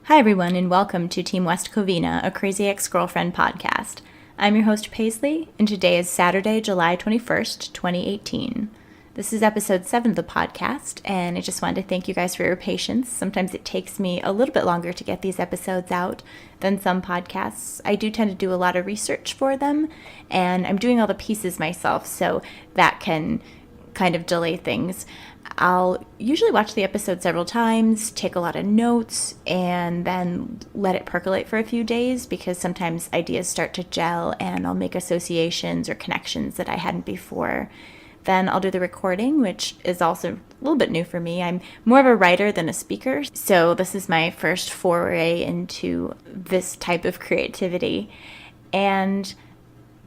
Hi everyone, and welcome to Team West Covina, a Crazy Ex-Girlfriend podcast. I'm your host Paisley, and today is Saturday, July 21st, 2018. This is episode 7 of the podcast, and I just wanted to thank you guys for your patience. Sometimes it takes me a little bit longer to get these episodes out than some podcasts. I do tend to do a lot of research for them, and I'm doing all the pieces myself, so that can kind of delay things. I'll usually watch the episode several times, take a lot of notes, and then let it percolate for a few days because sometimes ideas start to gel and I'll make associations or connections that I hadn't before. Then I'll do the recording, which is also a little bit new for me. I'm more of a writer than a speaker, so this is my first foray into this type of creativity. And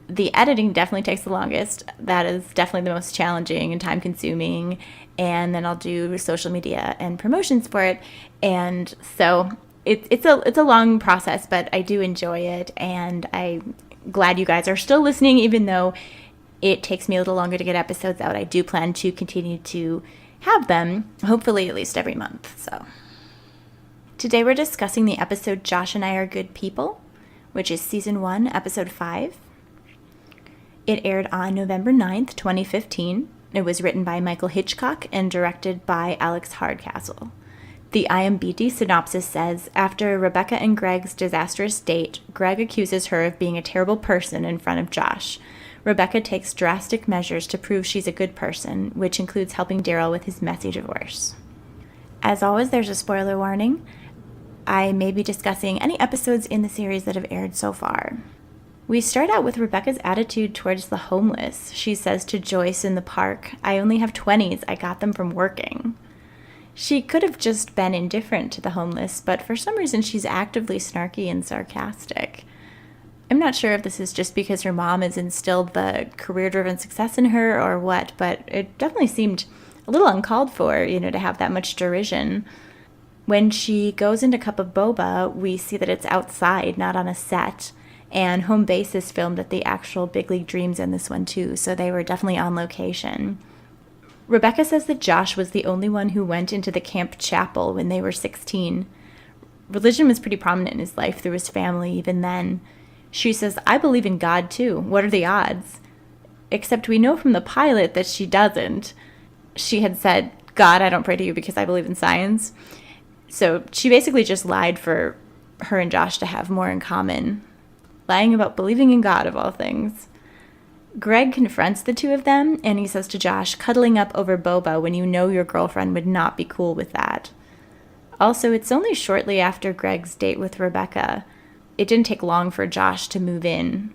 the editing definitely takes the longest. That is definitely the most challenging and time-consuming. And then I'll do social media and promotions for it. And so it's a long process, but I do enjoy it. And I'm glad you guys are still listening, even though it takes me a little longer to get episodes out. I do plan to continue to have them, hopefully at least every month. So today we're discussing the episode Josh and I Are Good People, which is season 1, episode 5. It aired on November 9th, 2015. It was written by Michael Hitchcock and directed by Alex Hardcastle. The IMDb synopsis says, after Rebecca and Greg's disastrous date, Greg accuses her of being a terrible person in front of Josh. Rebecca takes drastic measures to prove she's a good person, which includes helping Daryl with his messy divorce. As always, there's a spoiler warning. I may be discussing any episodes in the series that have aired so far. We start out with Rebecca's attitude towards the homeless. She says to Joyce in the park, "I only have 20s, I got them from working." She could have just been indifferent to the homeless, but for some reason she's actively snarky and sarcastic. I'm not sure if this is just because her mom has instilled the career-driven success in her or what, but it definitely seemed a little uncalled for, to have that much derision. When she goes into Cup of Boba, we see that it's outside, not on a set. And home base is filmed at the actual Big League Dreams in this one too, so they were definitely on location. Rebecca says that Josh was the only one who went into the camp chapel when they were 16. Religion was pretty prominent in his life through his family even then. She says, "I believe in God too. What are the odds?" Except we know from the pilot that she doesn't. She had said, "God, I don't pray to you because I believe in science." So she basically just lied for her and Josh to have more in common. Lying about believing in God, of all things. Greg confronts the two of them, and he says to Josh, "Cuddling up over boba when you know your girlfriend would not be cool with that." Also, it's only shortly after Greg's date with Rebecca. It didn't take long for Josh to move in.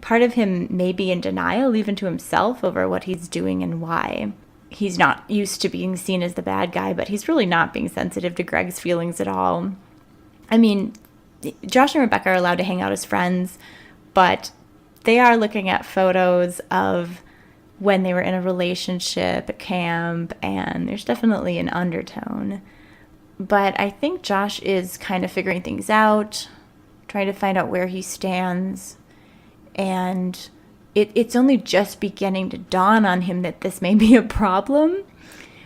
Part of him may be in denial, even to himself, over what he's doing and why. He's not used to being seen as the bad guy, but he's really not being sensitive to Greg's feelings at all. I mean, Josh and Rebecca are allowed to hang out as friends, but they are looking at photos of when they were in a relationship at camp, and there's definitely an undertone. But I think Josh is kind of figuring things out, trying to find out where he stands, and it's only just beginning to dawn on him that this may be a problem,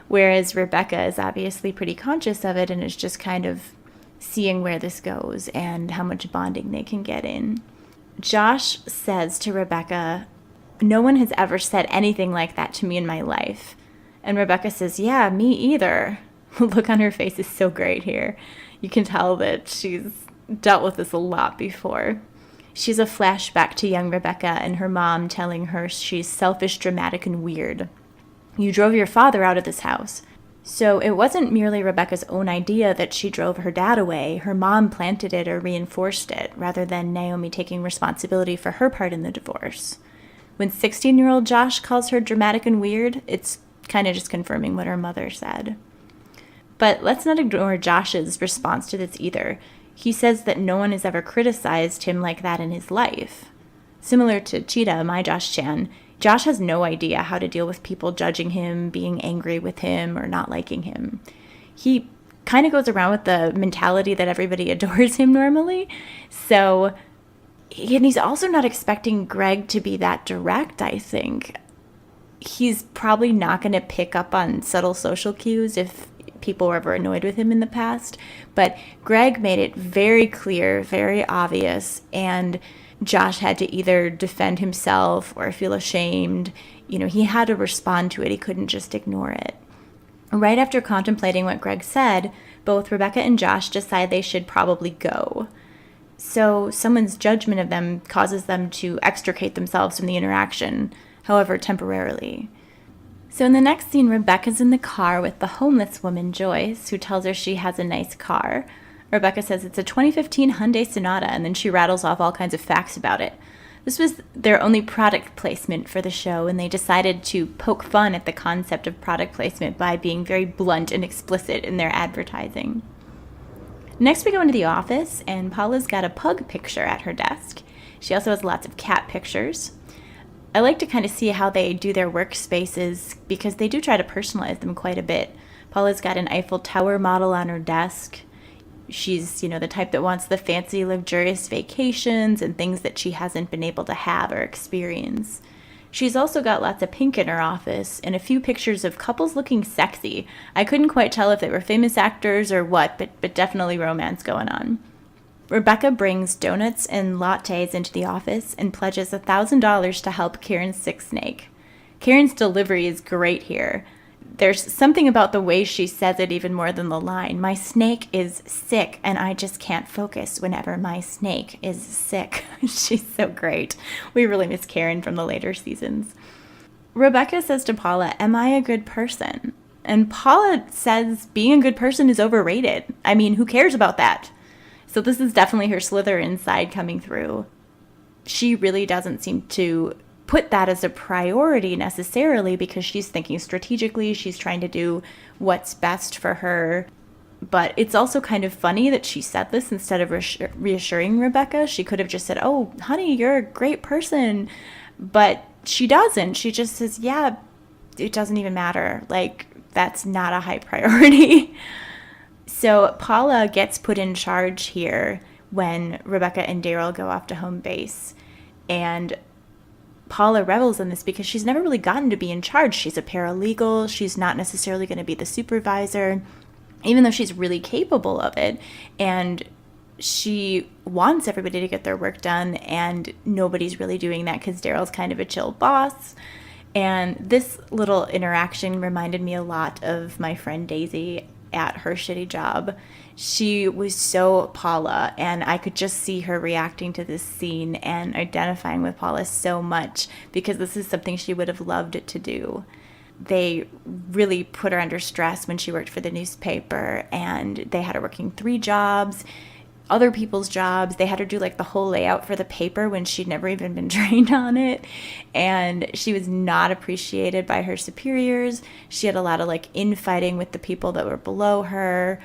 whereas Rebecca is obviously pretty conscious of it and is just kind of seeing where this goes and how much bonding they can get in. Josh says to Rebecca, "No one has ever said anything like that to me in my life." And Rebecca says, "Yeah, me either." The look on her face is so great here. You can tell that she's dealt with this a lot before. She's a flashback to young Rebecca and her mom telling her she's selfish, dramatic, and weird. "You drove your father out of this house." So it wasn't merely Rebecca's own idea that she drove her dad away. Her mom planted it or reinforced it, rather than Naomi taking responsibility for her part in the divorce. When 16-year-old Josh calls her dramatic and weird, it's kind of just confirming what her mother said. But let's not ignore Josh's response to this either. He says that no one has ever criticized him like that in his life. Similar to Cheetah, my Josh Chan, Josh has no idea how to deal with people judging him, being angry with him, or not liking him. He kind of goes around with the mentality that everybody adores him normally. And he's also not expecting Greg to be that direct, I think. He's probably not going to pick up on subtle social cues if people were ever annoyed with him in the past. But Greg made it very clear, very obvious, and Josh had to either defend himself or feel ashamed. He had to respond to it. He couldn't just ignore it. Right after contemplating what Greg said, both Rebecca and Josh decide they should probably go. So someone's judgment of them causes them to extricate themselves from the interaction, however temporarily. So in the next scene, Rebecca's in the car with the homeless woman, Joyce, who tells her she has a nice car. Rebecca says it's a 2015 Hyundai Sonata, and then she rattles off all kinds of facts about it. This was their only product placement for the show, and they decided to poke fun at the concept of product placement by being very blunt and explicit in their advertising. Next, we go into the office, and Paula's got a pug picture at her desk. She also has lots of cat pictures. I like to kind of see how they do their workspaces because they do try to personalize them quite a bit. Paula's got an Eiffel Tower model on her desk. She's, the type that wants the fancy, luxurious vacations and things that she hasn't been able to have or experience. She's also got lots of pink in her office and a few pictures of couples looking sexy. I couldn't quite tell if they were famous actors or what, but definitely romance going on. Rebecca brings donuts and lattes into the office and pledges $1,000 to help Karen's sick snake. Karen's delivery is great here. There's something about the way she says it even more than the line. My snake is sick, and I just can't focus whenever my snake is sick. She's so great. We really miss Karen from the later seasons. Rebecca says to Paula, "Am I a good person?" And Paula says being a good person is overrated. I mean, who cares about that? So this is definitely her Slytherin side coming through. She really doesn't seem to put that as a priority necessarily because she's thinking strategically. She's trying to do what's best for her. But it's also kind of funny that she said this instead of reassuring Rebecca. She could have just said, "Oh, honey, you're a great person." But she doesn't. She just says, "Yeah, it doesn't even matter. Like, that's not a high priority." So Paula gets put in charge here when Rebecca and Daryl go off to home base. And Paula revels in this because she's never really gotten to be in charge. She's a paralegal. She's not necessarily going to be the supervisor, even though she's really capable of it. And she wants everybody to get their work done, and nobody's really doing that because Daryl's kind of a chill boss. And this little interaction reminded me a lot of my friend Daisy at her shitty job. She was so Paula, and I could just see her reacting to this scene and identifying with Paula so much because this is something she would have loved to do. They really put her under stress when she worked for the newspaper, and they had her working 3 jobs, other people's jobs. They had her do like the whole layout for the paper when she'd never even been trained on it, and she was not appreciated by her superiors. She had a lot of like infighting with the people that were below her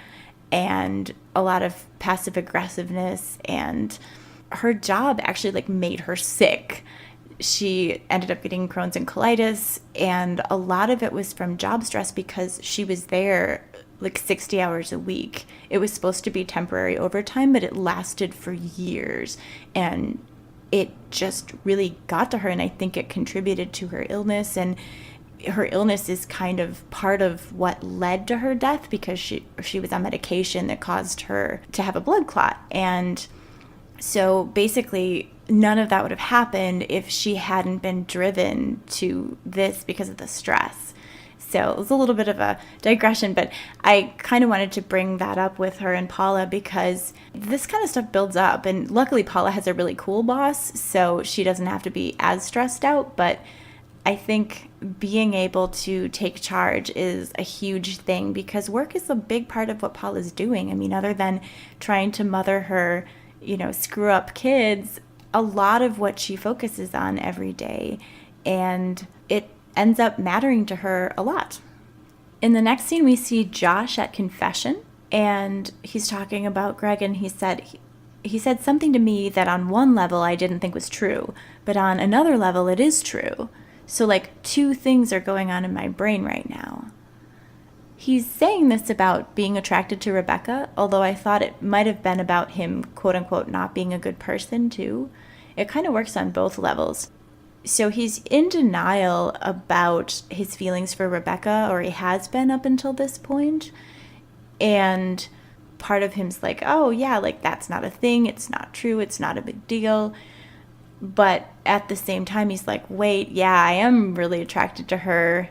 and a lot of passive aggressiveness, and her job actually like made her sick. She ended up getting Crohn's and colitis, and a lot of it was from job stress because she was there like 60 hours a week. It was supposed to be temporary overtime, but it lasted for years, and it just really got to her, and I think it contributed to her illness. And her illness is kind of part of what led to her death because she was on medication that caused her to have a blood clot. And so basically none of that would have happened if she hadn't been driven to this because of the stress. So it was a little bit of a digression, but I kind of wanted to bring that up with her and Paula because this kind of stuff builds up. And luckily Paula has a really cool boss, so she doesn't have to be as stressed out. But I think being able to take charge is a huge thing because work is a big part of what Paula's doing. I mean, other than trying to mother her, screw up kids, a lot of what she focuses on every day, and it ends up mattering to her a lot. In the next scene, we see Josh at confession, and he's talking about Greg, and he said something to me that on one level I didn't think was true, but on another level it is true. So like 2 things are going on in my brain right now. He's saying this about being attracted to Rebecca, although I thought it might have been about him, quote unquote, not being a good person too. It kind of works on both levels. So he's in denial about his feelings for Rebecca, or he has been up until this point. And part of him's like, oh yeah, like that's not a thing. It's not true. It's not a big deal. But at the same time, he's like, wait, yeah, I am really attracted to her.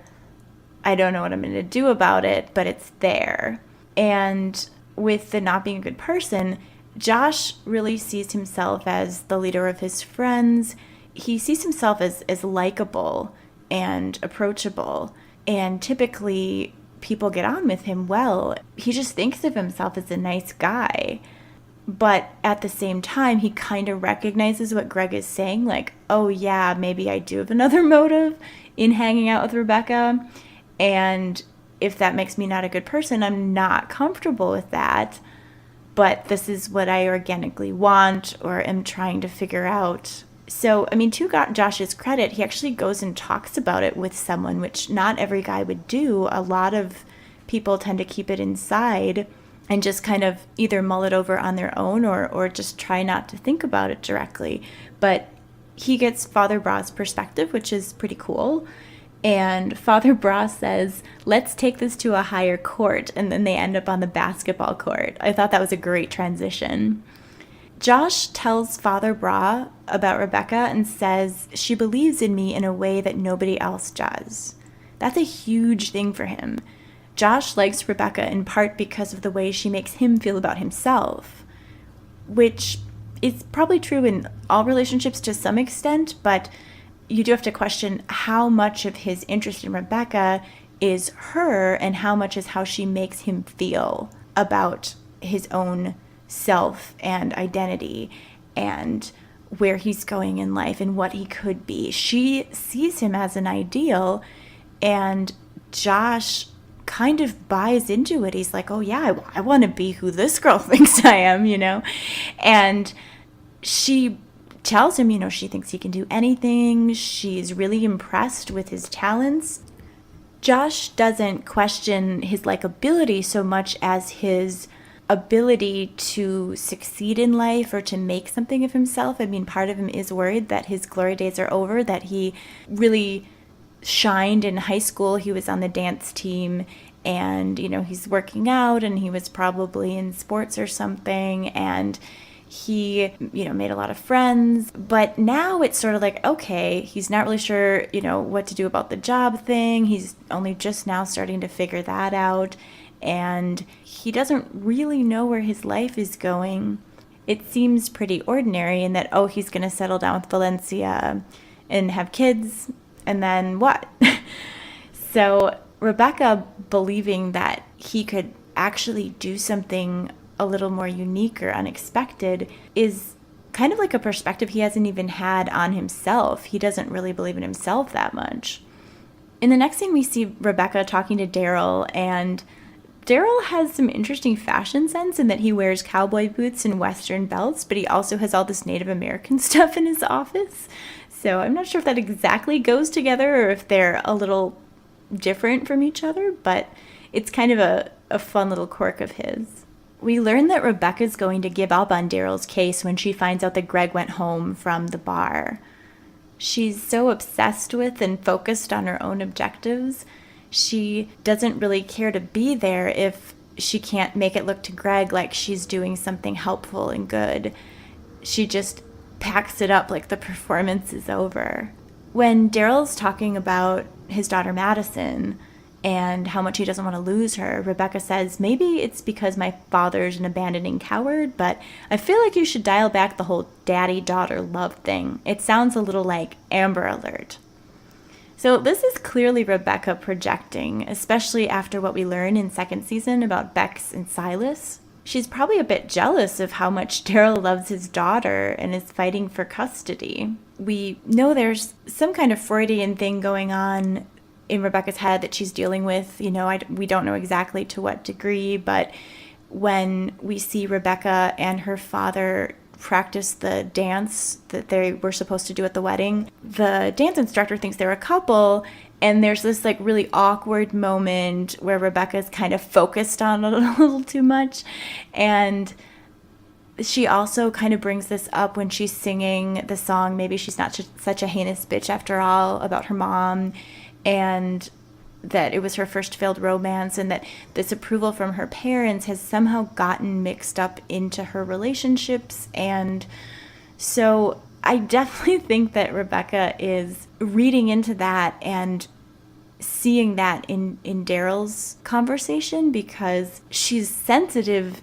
I don't know what I'm going to do about it, but it's there. And with the not being a good person, Josh really sees himself as the leader of his friends. He sees himself as likable and approachable. And typically, people get on with him well. He just thinks of himself as a nice guy. But at the same time, he kind of recognizes what Greg is saying, like, oh yeah, maybe I do have another motive in hanging out with Rebecca. And if that makes me not a good person, I'm not comfortable with that. But this is what I organically want or am trying to figure out. So, I mean, to Josh's credit, he actually goes and talks about it with someone, which not every guy would do. A lot of people tend to keep it inside and just kind of either mull it over on their own or just try not to think about it directly. But he gets Father Brah's perspective, which is pretty cool. And Father Brah says, let's take this to a higher court. And then they end up on the basketball court. I thought that was a great transition. Josh tells Father Brah about Rebecca and says, she believes in me in a way that nobody else does. That's a huge thing for him. Josh likes Rebecca in part because of the way she makes him feel about himself, which is probably true in all relationships to some extent, but you do have to question how much of his interest in Rebecca is her and how much is how she makes him feel about his own self and identity and where he's going in life and what he could be. She sees him as an ideal, and Josh kind of buys into it. He's like, oh yeah, I want to be who this girl thinks I am, And she tells him, she thinks he can do anything. She's really impressed with his talents. Josh doesn't question his likability so much as his ability to succeed in life or to make something of himself. I mean, part of him is worried that his glory days are over, that he really shined in high school. He was on the dance team and, he's working out and he was probably in sports or something. And he, made a lot of friends. But now it's sort of like, okay, he's not really sure, what to do about the job thing. He's only just now starting to figure that out. And he doesn't really know where his life is going. It seems pretty ordinary in that, he's going to settle down with Valencia and have kids. And then what? So Rebecca believing that he could actually do something a little more unique or unexpected is kind of like a perspective he hasn't even had on himself. He doesn't really believe in himself that much. In the next scene, we see Rebecca talking to Daryl, and Daryl has some interesting fashion sense in that he wears cowboy boots and Western belts, but he also has all this Native American stuff in his office. So I'm not sure if that exactly goes together or if they're a little different from each other, but it's kind of a fun little quirk of his. We learn that Rebecca's going to give up on Daryl's case when she finds out that Greg went home from the bar. She's so obsessed with and focused on her own objectives. She doesn't really care to be there if she can't make it look to Greg like she's doing something helpful and good. She just packs it up like the performance is over. When Daryl's talking about his daughter Madison and how much he doesn't want to lose her, Rebecca says, maybe it's because my father's an abandoning coward, but I feel like you should dial back the whole daddy-daughter love thing. It sounds a little like Amber Alert. So this is clearly Rebecca projecting, especially after what we learn in second season about Bex and Silas. She's probably a bit jealous of how much Daryl loves his daughter and is fighting for custody. We know there's some kind of Freudian thing going on in Rebecca's head that she's dealing with. We don't know exactly to what degree, but when we see Rebecca and her father practice the dance that they were supposed to do at the wedding, the dance instructor thinks they're a couple, and there's this like really awkward moment where Rebecca's kind of focused on it a little too much. And she also kind of brings this up when she's singing the song, Maybe She's Not Such a Heinous Bitch After All, about her mom. And that it was her first failed romance, and that this approval from her parents has somehow gotten mixed up into her relationships. And so I definitely think that Rebecca is reading into that and seeing that in Daryl's conversation, because she's sensitive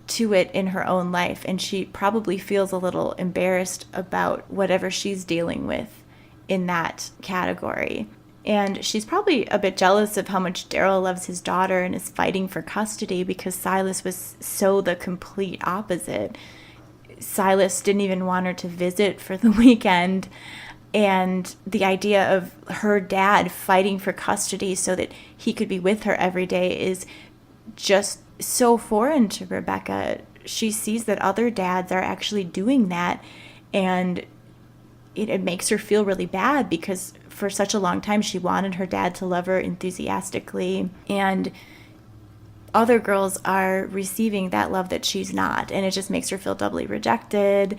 to it in her own life, and she probably feels a little embarrassed about whatever she's dealing with in that category. And she's probably a bit jealous of how much Daryl loves his daughter and is fighting for custody, because Silas was so the complete opposite. Silas didn't even want her to visit for the weekend. And the idea of her dad fighting for custody so that he could be with her every day is just so foreign to Rebecca. She sees that other dads are actually doing that, and it makes her feel really bad, because for such a long time she wanted her dad to love her enthusiastically, and other girls are receiving that love that she's not, and it just makes her feel doubly rejected.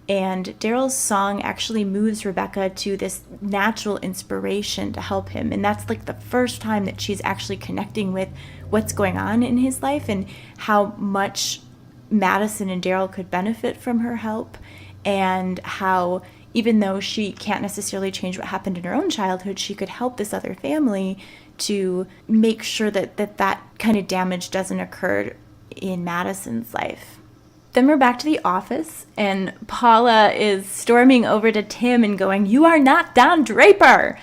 And Daryl's song actually moves Rebecca to this natural inspiration to help him, and that's like the first time that she's actually connecting with what's going on in his life and how much Madison and Daryl could benefit from her help, and how even though she can't necessarily change what happened in her own childhood, she could help this other family to make sure that kind of damage doesn't occur in Madison's life. Then we're back to the office, and Paula is storming over to Tim and going, "You are not Don Draper!"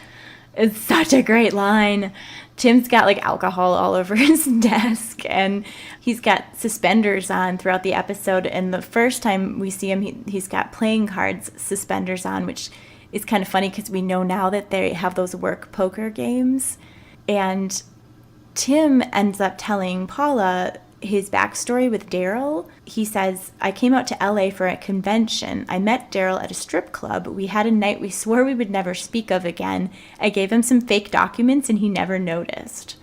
It's such a great line. Tim's got like alcohol all over his desk, and he's got suspenders on throughout the episode. And the first time we see him, he's got playing cards suspenders on, which is kind of funny because we know now that they have those work poker games. And Tim ends up telling Paula his backstory with Daryl. He says, "I came out to LA for a convention. I met Daryl at a strip club. We had a night we swore we would never speak of again. I gave him some fake documents and he never noticed."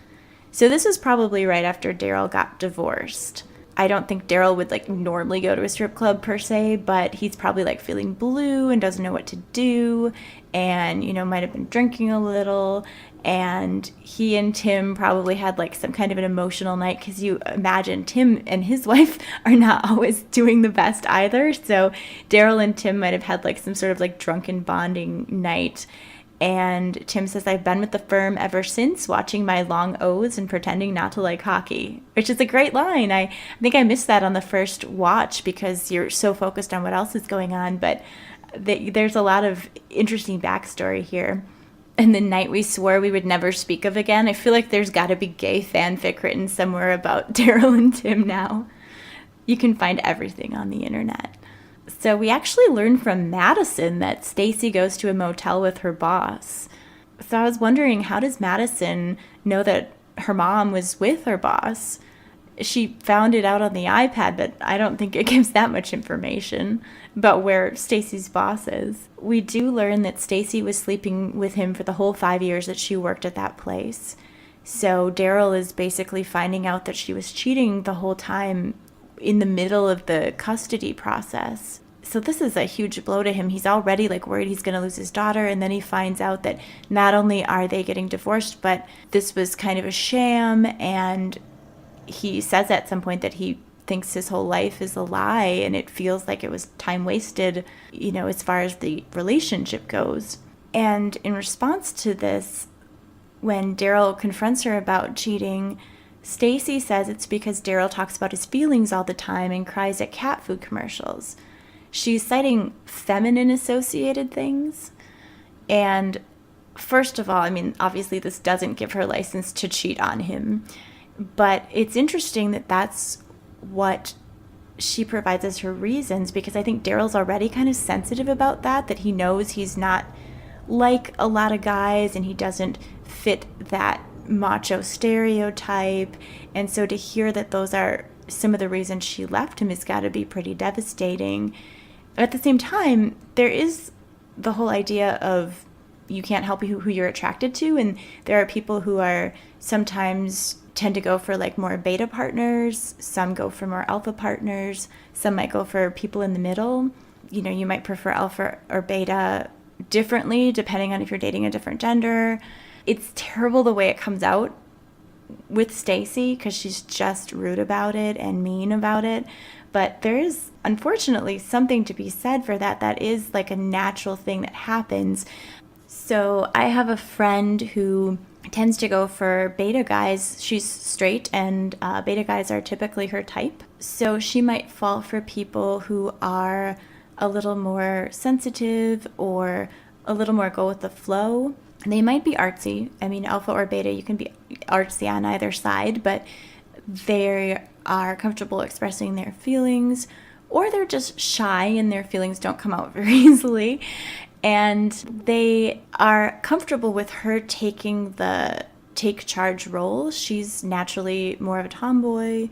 So this was probably right after Daryl got divorced. I don't think Daryl would like normally go to a strip club per se, but he's probably like feeling blue and doesn't know what to do, and might have been drinking a little. And he and Tim probably had like some kind of an emotional night, because you imagine Tim and his wife are not always doing the best either. So Daryl and Tim might have had like some sort of like drunken bonding night. And Tim says, "I've been with the firm ever since, watching my long O's and pretending not to like hockey," which is a great line. I think I missed that on the first watch because you're so focused on what else is going on. But there's a lot of interesting backstory here. And the night we swore we would never speak of again. I feel like there's got to be gay fanfic written somewhere about Daryl and Tim now. You can find everything on the internet. So we actually learned from Madison that Stacey goes to a motel with her boss. So I was wondering, how does Madison know that her mom was with her boss? She found it out on the iPad, but I don't think it gives that much information about where Stacey's boss is. We do learn that Stacey was sleeping with him for the whole 5 years that she worked at that place. So Daryl is basically finding out that she was cheating the whole time in the middle of the custody process. So this is a huge blow to him. He's already like worried he's going to lose his daughter, and then he finds out that not only are they getting divorced, but this was kind of a sham, and he says at some point that he thinks his whole life is a lie, and it feels like it was time wasted, as far as the relationship goes. And in response to this, when Daryl confronts her about cheating, Stacey says it's because Daryl talks about his feelings all the time and cries at cat food commercials. She's citing feminine associated things. And first of all, obviously this doesn't give her license to cheat on him. But it's interesting that that's what she provides as her reasons, because I think Daryl's already kind of sensitive about that he knows he's not like a lot of guys and he doesn't fit that macho stereotype. And so to hear that those are some of the reasons she left him has got to be pretty devastating. At the same time, there is the whole idea of you can't help who you're attracted to, and there are people who are sometimes tend to go for like more beta partners, some go for more alpha partners, some might go for people in the middle. You might prefer alpha or beta differently depending on if you're dating a different gender. It's terrible the way it comes out with Stacey because she's just rude about it and mean about it. But there is, unfortunately, something to be said for that. That is like a natural thing that happens. So I have a friend who tends to go for beta guys. She's straight, and beta guys are typically her type. So she might fall for people who are a little more sensitive or a little more go with the flow. They might be artsy. I mean, alpha or beta, you can be artsy on either side, but they are comfortable expressing their feelings, or they're just shy and their feelings don't come out very easily. And they are comfortable with her taking the take charge role. She's naturally more of a tomboy,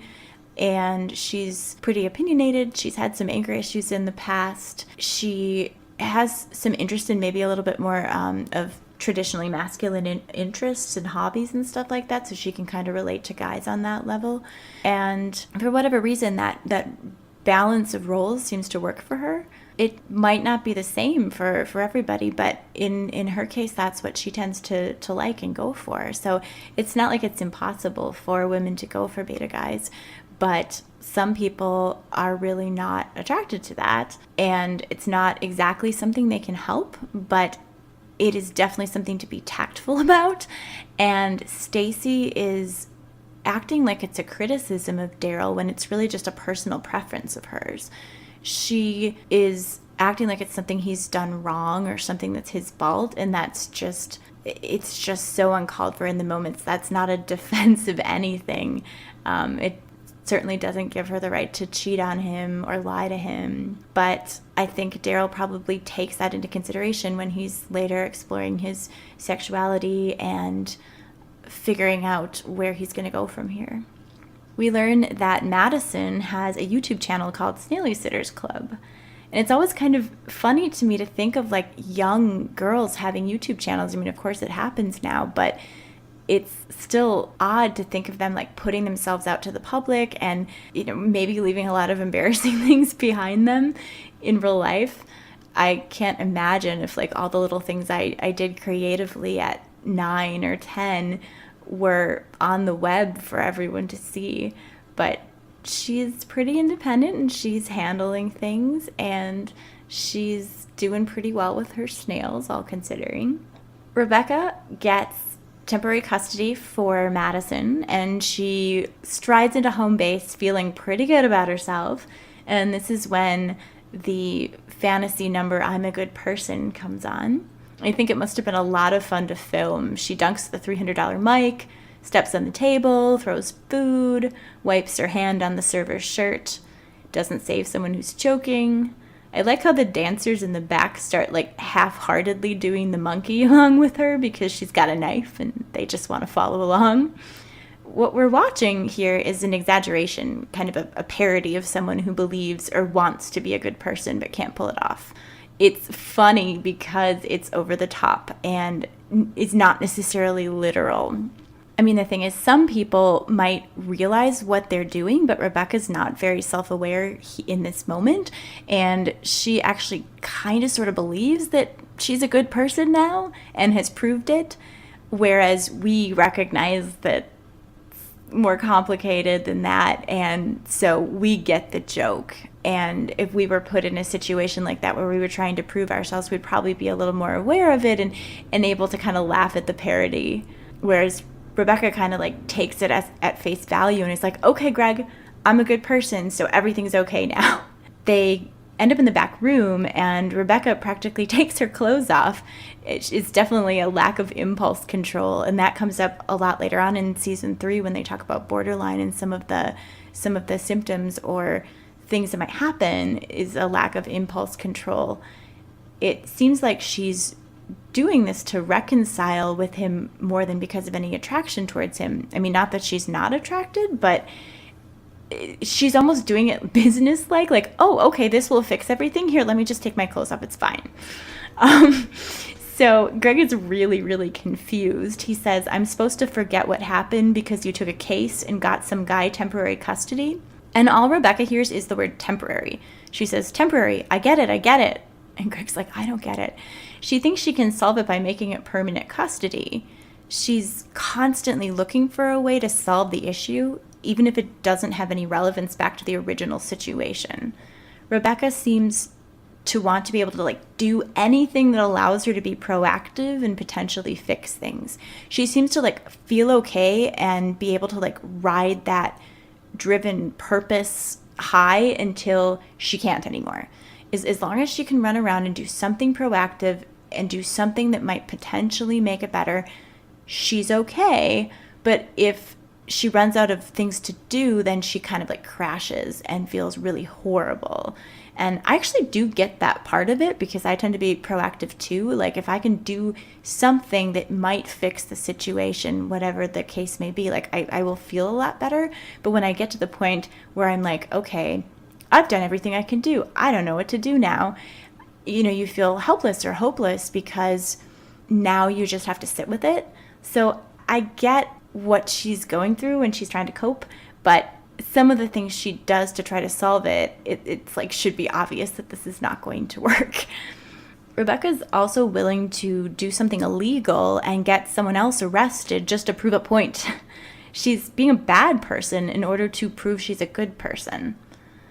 and she's pretty opinionated. She's had some anger issues in the past. She has some interest in maybe a little bit more of traditionally masculine interests and hobbies and stuff like that, so she can kind of relate to guys on that level. And for whatever reason, that balance of roles seems to work for her. It might not be the same for everybody, but in her case, that's what she tends to like and go for. So it's not like it's impossible for women to go for beta guys, but some people are really not attracted to that, and it's not exactly something they can help, but it is definitely something to be tactful about. And Stacey is acting like it's a criticism of Daryl when it's really just a personal preference of hers. She is acting like it's something he's done wrong or something that's his fault, and it's just so uncalled for in the moments. That's not a defense of anything. It certainly doesn't give her the right to cheat on him or lie to him. But I think Daryl probably takes that into consideration when he's later exploring his sexuality and figuring out where he's going to go from here. We learn that Madison has a YouTube channel called Snaily Sitters Club. And it's always kind of funny to me to think of like young girls having YouTube channels. I mean, of course it happens now, but it's still odd to think of them like putting themselves out to the public and, you know, maybe leaving a lot of embarrassing things behind them in real life. I can't imagine if like all the little things I did creatively at 9 or 10 were on the web for everyone to see. But she's pretty independent and she's handling things, and she's doing pretty well with her snails, all considering. Rebecca gets temporary custody for Madison, and she strides into home base feeling pretty good about herself. And this is when the fantasy number "I'm a Good Person" comes on. I think it must have been a lot of fun to film. She dunks the $300 mic, steps on the table, throws food, wipes her hand on the server's shirt, doesn't save someone who's choking. I like how the dancers in the back start like half-heartedly doing the monkey along with her because she's got a knife and they just want to follow along. What we're watching here is an exaggeration, kind of a parody of someone who believes or wants to be a good person but can't pull it off. It's funny because it's over the top and is not necessarily literal. I mean, the thing is, some people might realize what they're doing, but Rebecca's not very self-aware in this moment, and she actually kind of sort of believes that she's a good person now and has proved it, whereas we recognize that it's more complicated than that, and so we get the joke. And if we were put in a situation like that where we were trying to prove ourselves, we'd probably be a little more aware of it and able to kind of laugh at the parody, whereas Rebecca kind of like takes it at face value and is like, okay, Greg, I'm a good person, so everything's okay now. They end up in the back room and Rebecca practically takes her clothes off. It's definitely a lack of impulse control, and that comes up a lot later on in season 3 when they talk about borderline, and some of the symptoms or things that might happen is a lack of impulse control. It seems like she's doing this to reconcile with him more than because of any attraction towards him. I mean, not that she's not attracted, but she's almost doing it business-like, oh, okay, this will fix everything. Here, let me just take my clothes off. It's fine. So Greg is really, really confused. He says, I'm supposed to forget what happened because you took a case and got some guy temporary custody. And all Rebecca hears is the word temporary. She says, temporary, I get it. And Greg's like, I don't get it. She thinks she can solve it by making it permanent custody. She's constantly looking for a way to solve the issue, even if it doesn't have any relevance back to the original situation. Rebecca seems to want to be able to do anything that allows her to be proactive and potentially fix things. She seems to feel okay and be able to ride that driven purpose high until she can't anymore. As long as she can run around and do something proactive and do something that might potentially make it better, she's okay. But if she runs out of things to do, then she kind of crashes and feels really horrible. And I actually do get that part of it, because I tend to be proactive too. If I can do something that might fix the situation, whatever the case may be, I will feel a lot better. But when I get to the point where I'm okay, I've done everything I can do, I don't know what to do now, you feel helpless or hopeless, because now you just have to sit with it. So I get what she's going through when she's trying to cope, but some of the things she does to try to solve it's should be obvious that this is not going to work. Rebecca's also willing to do something illegal and get someone else arrested just to prove a point. She's being a bad person in order to prove she's a good person.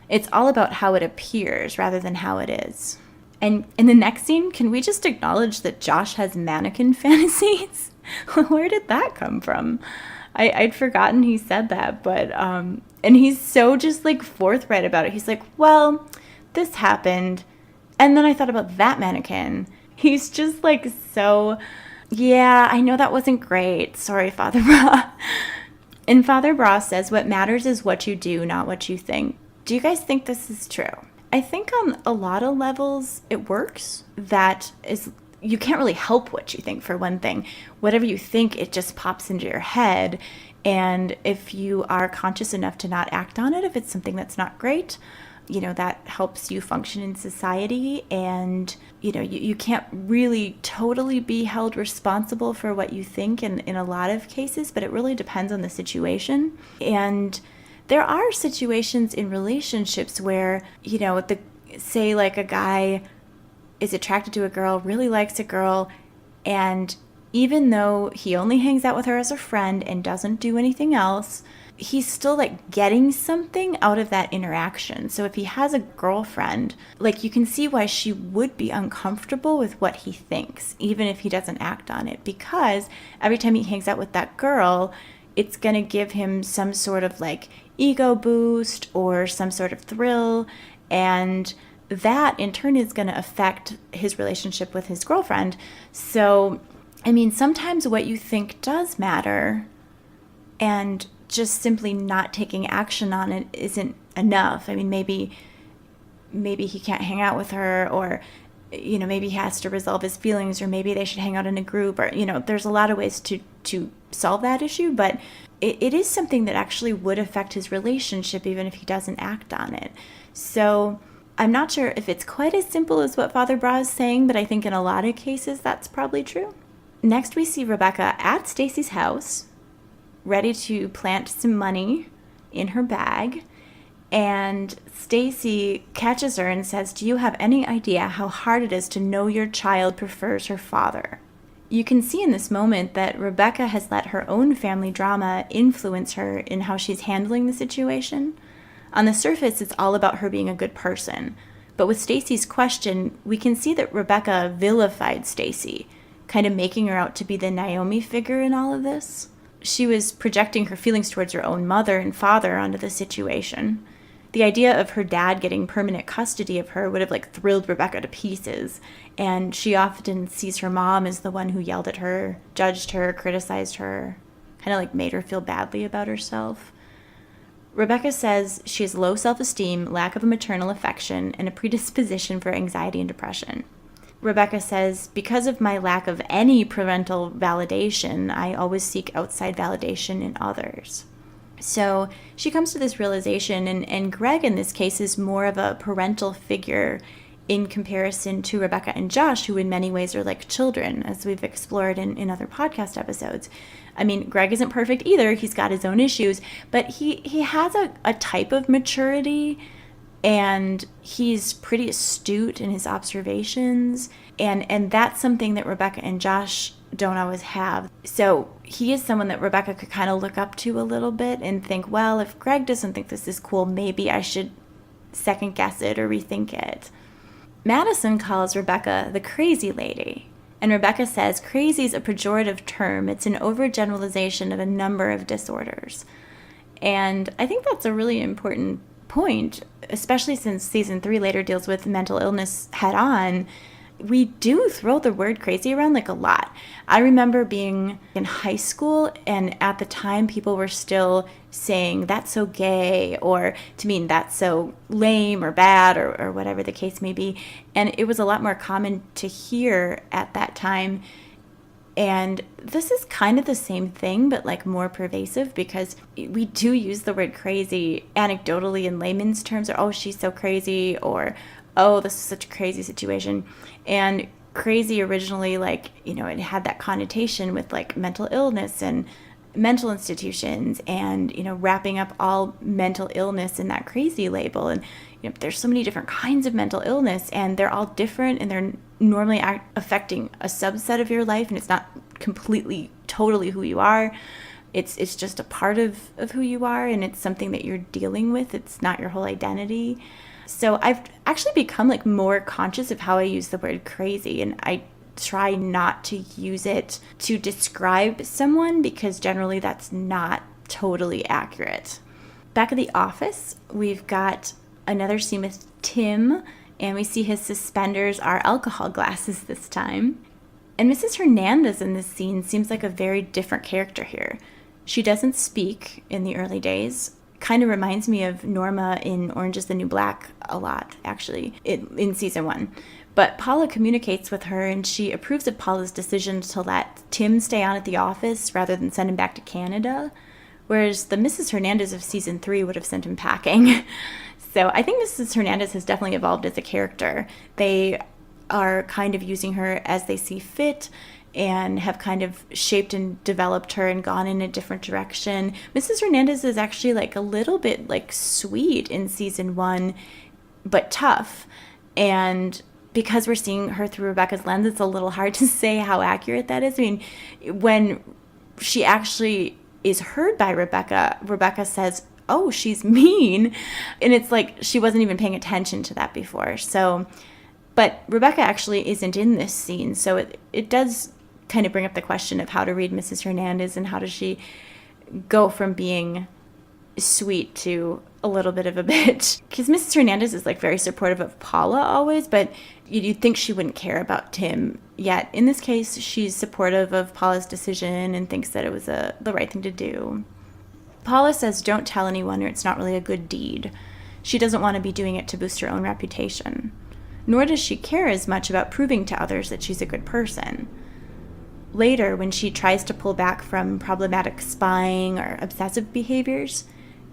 It's all about how it appears rather than how it is. And in the next scene, can we just acknowledge that Josh has mannequin fantasies? Where did that come from? I'd forgotten he said that, but, and he's so just forthright about it. He's well, this happened, and then I thought about that mannequin. He's just so, yeah, I know that wasn't great. Sorry, Father Brah. And Father Brah says, what matters is what you do, not what you think. Do you guys think this is true? I think on a lot of levels it works. That is, you can't really help what you think, for one thing. Whatever you think, it just pops into your head. And if you are conscious enough to not act on it, if it's something that's not great, that helps you function in society. And, you can't really totally be held responsible for what you think in a lot of cases, but it really depends on the situation. And there are situations in relationships where, say a guy is attracted to a girl, really likes a girl, and even though he only hangs out with her as a friend and doesn't do anything else, he's still getting something out of that interaction. So if he has a girlfriend, you can see why she would be uncomfortable with what he thinks, even if he doesn't act on it, because every time he hangs out with that girl, it's going to give him some sort of ego boost or some sort of thrill, and that in turn is going to affect his relationship with his girlfriend. So, sometimes what you think does matter, and just simply not taking action on it isn't enough. Maybe he can't hang out with her, or maybe he has to resolve his feelings, or maybe they should hang out in a group, or there's a lot of ways to solve that issue, but it is something that actually would affect his relationship even if he doesn't act on it. So I'm not sure if it's quite as simple as what Father Brah is saying, but I think in a lot of cases that's probably true. Next, we see Rebecca at Stacey's house, ready to plant some money in her bag, and Stacey catches her and says, "Do you have any idea how hard it is to know your child prefers her father?" You can see in this moment that Rebecca has let her own family drama influence her in how she's handling the situation. On the surface, it's all about her being a good person. But with Stacey's question, we can see that Rebecca vilified Stacey, kind of making her out to be the Naomi figure in all of this. She was projecting her feelings towards her own mother and father onto the situation. The idea of her dad getting permanent custody of her would have thrilled Rebecca to pieces, and she often sees her mom as the one who yelled at her, judged her, criticized her, kind of made her feel badly about herself. Rebecca says she has low self-esteem, lack of a maternal affection, and a predisposition for anxiety and depression. Rebecca says, because of my lack of any parental validation, I always seek outside validation in others. So she comes to this realization, and Greg in this case is more of a parental figure in comparison to Rebecca and Josh, who in many ways are like children, as we've explored in other podcast episodes. Greg isn't perfect either. He's got his own issues, but he has a type of maturity, and he's pretty astute in his observations, and that's something that Rebecca and Josh don't always have. So he is someone that Rebecca could kind of look up to a little bit and think, well, if Greg doesn't think this is cool, maybe I should second guess it or rethink it. Madison calls Rebecca the crazy lady. And Rebecca says crazy is a pejorative term. It's an overgeneralization of a number of disorders. And I think that's a really important point, especially since season 3 later deals with mental illness head on. We do throw the word crazy around like a lot. I remember being in high school, and at the time people were still saying that's so gay, or to mean that's so lame or bad, or whatever the case may be. And it was a lot more common to hear at that time. And this is kind of the same thing, but like more pervasive, because we do use the word crazy anecdotally in layman's terms, or, oh, she's so crazy, or, oh, this is such a crazy situation. And crazy originally, like, you know, it had that connotation with like mental illness and mental institutions, and, you know, wrapping up all mental illness in that crazy label. And, you know, there's so many different kinds of mental illness, and they're all different, and they're normally affecting a subset of your life, and it's not completely, totally who you are. It's just a part of who you are, and it's something that you're dealing with. It's not your whole identity. So I've actually become like more conscious of how I use the word crazy, and I try not to use it to describe someone, because generally that's not totally accurate. Back at the office, we've got another scene with Tim, and we see his suspenders are alcohol glasses this time. And Mrs. Hernandez in this scene seems like a very different character here. She doesn't speak in the early days. Kind of reminds me of Norma in Orange is the New Black a lot, actually, in season 1. But Paula communicates with her, and she approves of Paula's decision to let Tim stay on at the office rather than send him back to Canada, whereas the Mrs. Hernandez of season 3 would have sent him packing. So I think Mrs. Hernandez has definitely evolved as a character. They are kind of using her as they see fit, and have kind of shaped and developed her and gone in a different direction. Mrs. Hernandez is actually like a little bit like sweet in season 1, but tough. And because we're seeing her through Rebecca's lens, it's a little hard to say how accurate that is. I mean, when she actually is heard by Rebecca, Rebecca says, oh, she's mean. And it's like she wasn't even paying attention to that before. So, but Rebecca actually isn't in this scene. So it does kind of bring up the question of how to read Mrs. Hernandez, and how does she go from being sweet to a little bit of a bitch. Because Mrs. Hernandez is like very supportive of Paula always, but you'd think she wouldn't care about Tim. Yet in this case, she's supportive of Paula's decision and thinks that it was the right thing to do. Paula says don't tell anyone, or it's not really a good deed. She doesn't want to be doing it to boost her own reputation. Nor does she care as much about proving to others that she's a good person. Later, when she tries to pull back from problematic spying or obsessive behaviors,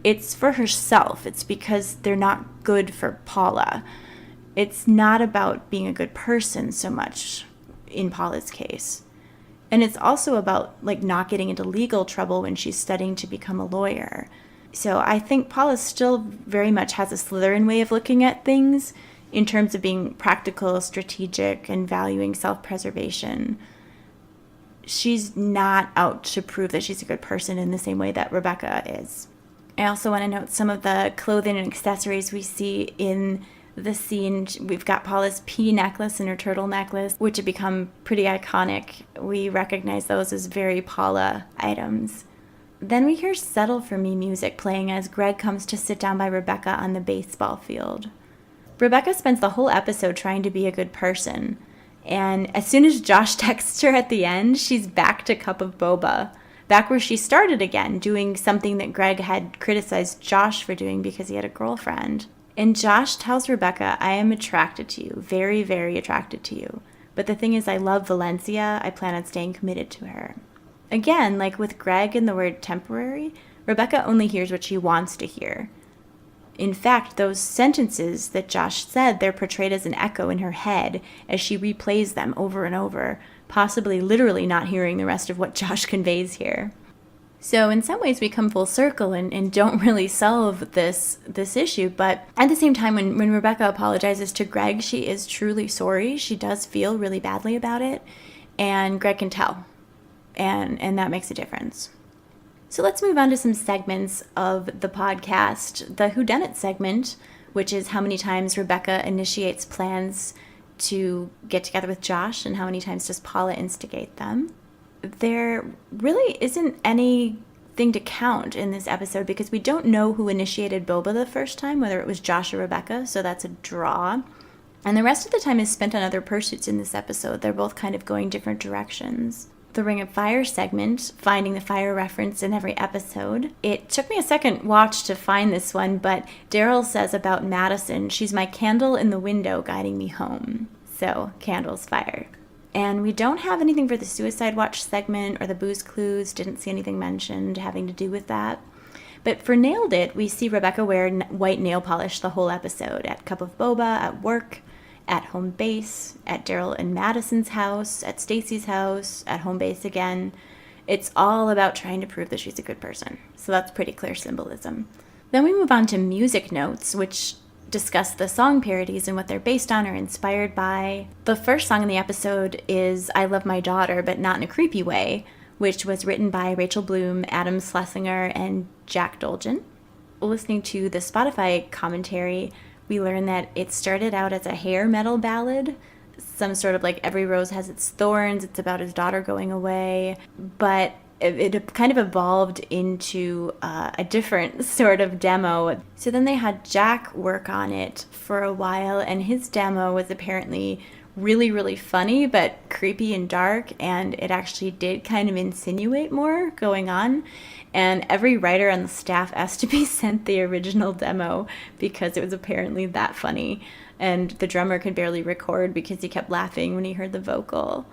it's for herself. It's because they're not good for Paula. It's not about being a good person so much in Paula's case. And it's also about like not getting into legal trouble when she's studying to become a lawyer. So I think Paula still very much has a Slytherin way of looking at things in terms of being practical, strategic, and valuing self-preservation. She's not out to prove that she's a good person in the same way that Rebecca is. I also want to note some of the clothing and accessories we see in the scene. We've got Paula's pea necklace and her turtle necklace, which have become pretty iconic. We recognize those as very Paula items. Then we hear Settle For Me music playing as Greg comes to sit down by Rebecca on the baseball field. Rebecca spends the whole episode trying to be a good person. And as soon as Josh texts her at the end, she's back to Cup of Boba, back where she started again, doing something that Greg had criticized Josh for doing because he had a girlfriend. And Josh tells Rebecca, I am attracted to you, very, very attracted to you. But the thing is, I love Valencia. I plan on staying committed to her. Again, like with Greg and the word temporary, Rebecca only hears what she wants to hear. In fact, those sentences that Josh said, they're portrayed as an echo in her head as she replays them over and over, possibly literally not hearing the rest of what Josh conveys here. So in some ways we come full circle and don't really solve this issue, but at the same time when Rebecca apologizes to Greg, she is truly sorry. She does feel really badly about it, and Greg can tell. and that makes a difference. So let's move on to some segments of the podcast. The Whodunit segment, which is how many times Rebecca initiates plans to get together with Josh and how many times does Paula instigate them. There really isn't anything to count in this episode because we don't know who initiated boba the first time, whether it was Josh or Rebecca, so that's a draw. And the rest of the time is spent on other pursuits in this episode. They're both kind of going different directions. The Ring of Fire segment, finding the fire reference in every episode. It took me a second watch to find this one, but Daryl says about Madison, she's my candle in the window guiding me home. So, candles, fire. And we don't have anything for the Suicide Watch segment or the Booze Clues, didn't see anything mentioned having to do with that. But for Nailed It, we see Rebecca wear white nail polish the whole episode, at Cup of Boba, at work, at home base, at Daryl and Madison's house, at Stacey's house, at home base again. It's all about trying to prove that she's a good person. So that's pretty clear symbolism. Then we move on to music notes, which discuss the song parodies and what they're based on or inspired by. The first song in the episode is I Love My Daughter, but not in a creepy way, which was written by Rachel Bloom, Adam Schlesinger, and Jack Dolgen. Listening to the Spotify commentary, we learn that it started out as a hair metal ballad, some sort of like Every Rose Has Its Thorns. It's about his daughter going away, but it kind of evolved into a different sort of demo. So then they had Jack work on it for a while, and his demo was apparently really, really funny, but creepy and dark, and it actually did kind of insinuate more going on. And every writer on the staff asked to be sent the original demo because it was apparently that funny. And the drummer could barely record because he kept laughing when he heard the vocal.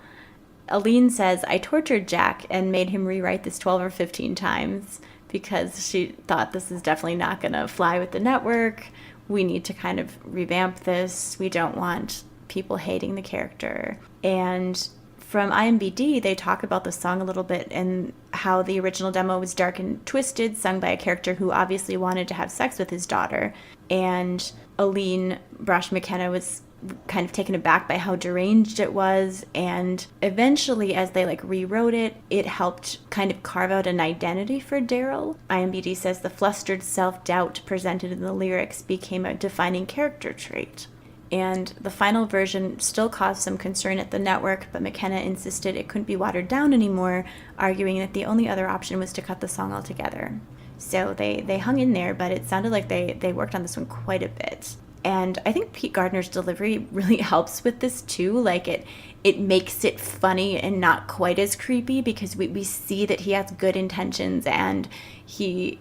Aline says, I tortured Jack and made him rewrite this 12 or 15 times because she thought this is definitely not going to fly with the network. We need to kind of revamp this. We don't want people hating the character. And from IMBD, they talk about the song a little bit and how the original demo was dark and twisted, sung by a character who obviously wanted to have sex with his daughter. And Aline Brosh McKenna was kind of taken aback by how deranged it was. And eventually, as they rewrote it, it helped kind of carve out an identity for Daryl. IMBD says the flustered self-doubt presented in the lyrics became a defining character trait. And the final version still caused some concern at the network, but McKenna insisted it couldn't be watered down anymore, arguing that the only other option was to cut the song altogether. So they hung in there, but it sounded like they worked on this one quite a bit. And I think Pete Gardner's delivery really helps with this too. It makes it funny and not quite as creepy because we see that he has good intentions and he's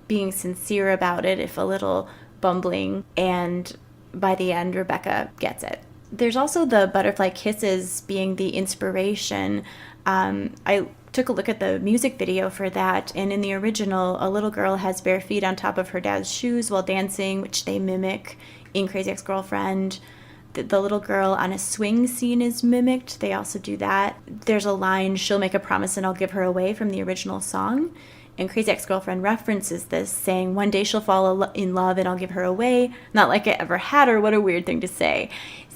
being sincere about it, if a little bumbling, and by the end, Rebecca gets it. There's also the butterfly kisses being the inspiration. I took a look at the music video for that, and in the original, a little girl has bare feet on top of her dad's shoes while dancing, which they mimic in Crazy Ex-Girlfriend. The little girl on a swing scene is mimicked. They also do that. There's a line, she'll make a promise and I'll give her away, from the original song. And Crazy Ex-Girlfriend references this, saying, one day she'll fall in love and I'll give her away. Not like I ever had her. What a weird thing to say.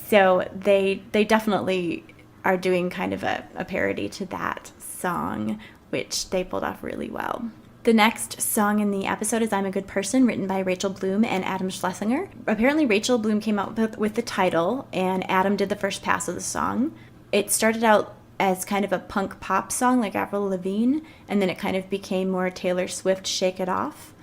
So they definitely are doing kind of a parody to that song, which they pulled off really well. The next song in the episode is I'm a Good Person, written by Rachel Bloom and Adam Schlesinger. Apparently Rachel Bloom came out with the title, and Adam did the first pass of the song. It started out as kind of a punk pop song like Avril Lavigne, and then it kind of became more Taylor Swift Shake It Off.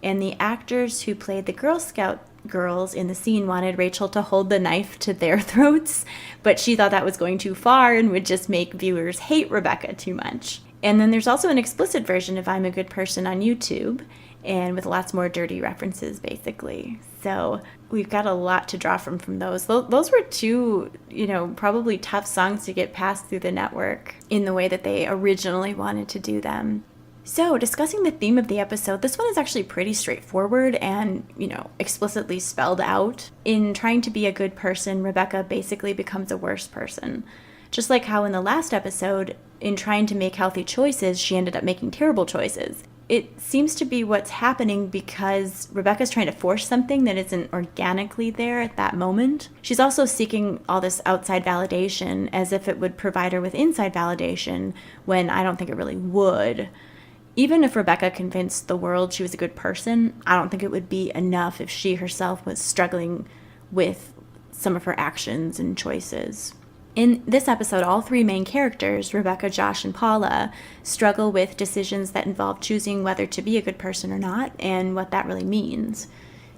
And the actors who played the Girl Scout girls in the scene wanted Rachel to hold the knife to their throats, but she thought that was going too far and would just make viewers hate Rebecca too much. And then there's also an explicit version of I'm a Good Person on YouTube, and with lots more dirty references, basically. So we've got a lot to draw from those. Those were two, probably tough songs to get passed through the network in the way that they originally wanted to do them. So discussing the theme of the episode, this one is actually pretty straightforward and, explicitly spelled out. In trying to be a good person, Rebecca basically becomes a worse person. Just like how in the last episode, in trying to make healthy choices, she ended up making terrible choices. it seems to be what's happening because Rebecca's trying to force something that isn't organically there at that moment. She's also seeking all this outside validation as if it would provide her with inside validation, when I don't think it really would. Even if Rebecca convinced the world she was a good person, I don't think it would be enough if she herself was struggling with some of her actions and choices. In this episode, all three main characters, Rebecca, Josh, and Paula, struggle with decisions that involve choosing whether to be a good person or not, and what that really means.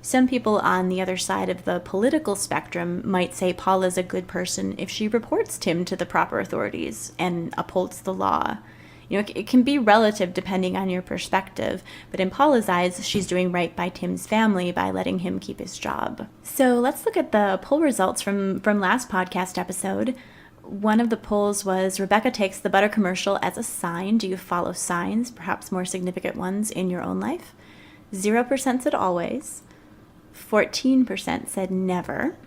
Some people on the other side of the political spectrum might say Paula's a good person if she reports Tim to the proper authorities and upholds the law. It can be relative depending on your perspective, but in Paula's eyes, she's doing right by Tim's family by letting him keep his job. So let's look at the poll results from last podcast episode. One of the polls was, Rebecca takes the butter commercial as a sign. Do you follow signs, perhaps more significant ones, in your own life? 0% said always. 14% said never.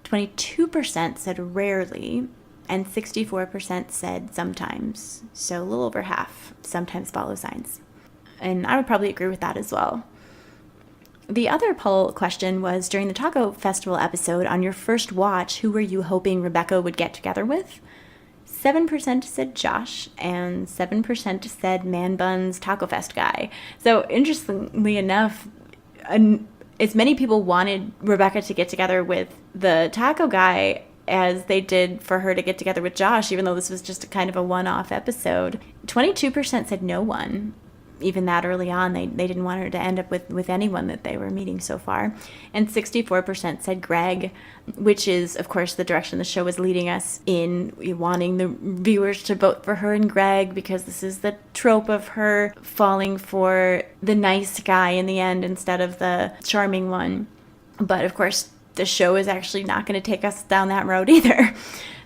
22% said rarely. And 64% said sometimes. So a little over half sometimes follow signs. And I would probably agree with that as well. The other poll question was, during the Taco Festival episode, on your first watch, who were you hoping Rebecca would get together with? 7% said Josh, and 7% said Man Bun's Taco Fest guy. So interestingly enough, as many people wanted Rebecca to get together with the taco guy as they did for her to get together with Josh, even though this was just a kind of a one-off episode. 22% said no one. Even that early on, they didn't want her to end up with anyone that they were meeting so far. And 64% said Greg, which is, of course, the direction the show was leading us in, wanting the viewers to vote for her and Greg, because this is the trope of her falling for the nice guy in the end instead of the charming one. But, of course, the show is actually not going to take us down that road either.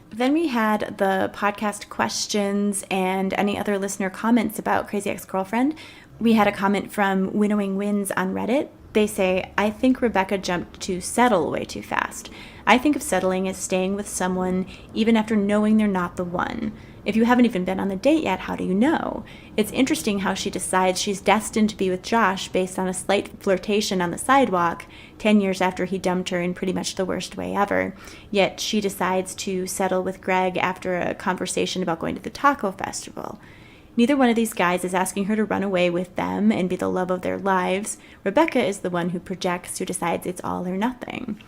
Then we had the podcast questions and any other listener comments about Crazy Ex-Girlfriend. We had a comment from Winnowing Wins on Reddit. They say, I think Rebecca jumped to settle way too fast. I think of settling as staying with someone even after knowing they're not the one. If you haven't even been on the date yet, how do you know? It's interesting how she decides she's destined to be with Josh based on a slight flirtation on the sidewalk 10 years after he dumped her in pretty much the worst way ever. Yet she decides to settle with Greg after a conversation about going to the taco festival. Neither one of these guys is asking her to run away with them and be the love of their lives. Rebecca is the one who projects, who decides it's all or nothing.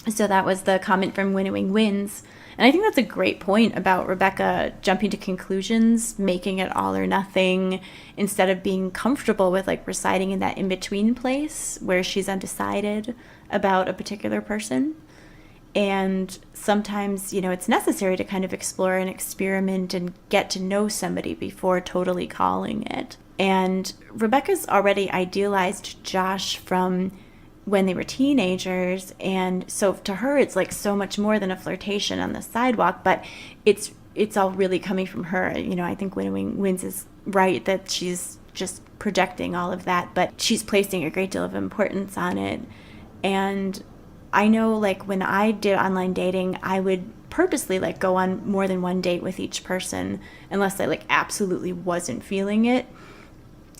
So that was the comment from Winnowing Wins. And I think that's a great point about Rebecca jumping to conclusions, making it all or nothing, instead of being comfortable with residing in that in-between place where she's undecided about a particular person. And sometimes, it's necessary to kind of explore and experiment and get to know somebody before totally calling it. And Rebecca's already idealized Josh from when they were teenagers, and so to her it's so much more than a flirtation on the sidewalk, but it's all really coming from her. I think Winnowing Wins is right that she's just projecting all of that, but she's placing a great deal of importance on it. And I know when I did online dating, I would purposely go on more than one date with each person unless I absolutely wasn't feeling it.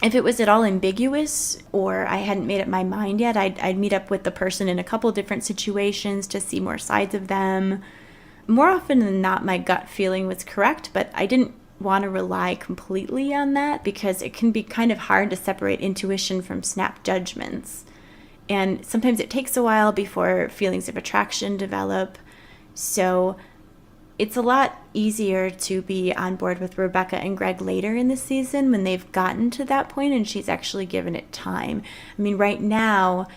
If it was at all ambiguous or I hadn't made up my mind yet, I'd meet up with the person in a couple different situations to see more sides of them. More often than not, my gut feeling was correct, but I didn't want to rely completely on that because it can be kind of hard to separate intuition from snap judgments. And sometimes it takes a while before feelings of attraction develop. So it's a lot easier to be on board with Rebecca and Greg later in the season when they've gotten to that point and she's actually given it time. I mean, right now,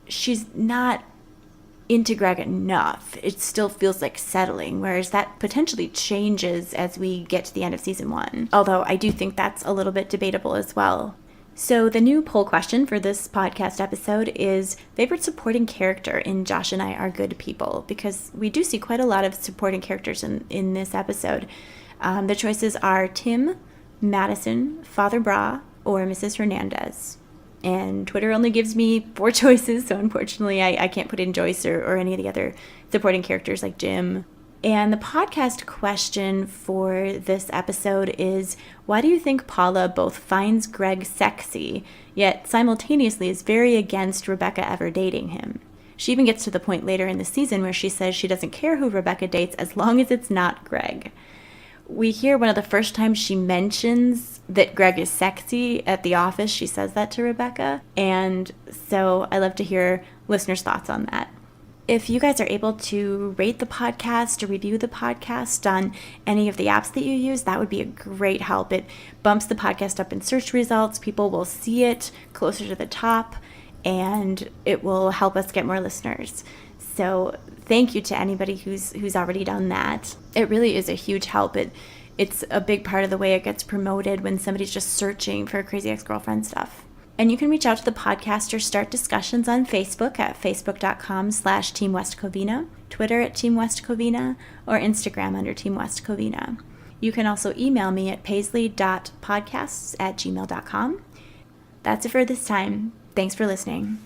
she's not into Greg enough. It still feels like settling, whereas that potentially changes as we get to the end of season 1. Although I do think that's a little bit debatable as well. So the new poll question for this podcast episode is favorite supporting character in Josh and I Are Good People, because we do see quite a lot of supporting characters in this episode. The choices are Tim, Madison, Father Brah, or Mrs. Hernandez. And Twitter only gives me 4 choices, so unfortunately I can't put in Joyce or any of the other supporting characters like Jim. And the podcast question for this episode is, why do you think Paula both finds Greg sexy, yet simultaneously is very against Rebecca ever dating him? She even gets to the point later in the season where she says she doesn't care who Rebecca dates as long as it's not Greg. We hear one of the first times she mentions that Greg is sexy at the office. She says that to Rebecca. And so I love to hear listeners' thoughts on that. If you guys are able to rate the podcast or review the podcast on any of the apps that you use, that would be a great help. It bumps the podcast up in search results. People will see it closer to the top, and it will help us get more listeners. So thank you to anybody who's already done that. It really is a huge help. It's a big part of the way it gets promoted when somebody's just searching for Crazy Ex-Girlfriend stuff. And you can reach out to the podcast or start discussions on Facebook at facebook.com/Team West Covina, Twitter at Team West Covina, or Instagram under Team West Covina. You can also email me at paisley.podcasts@gmail.com. That's it for this time. Thanks for listening.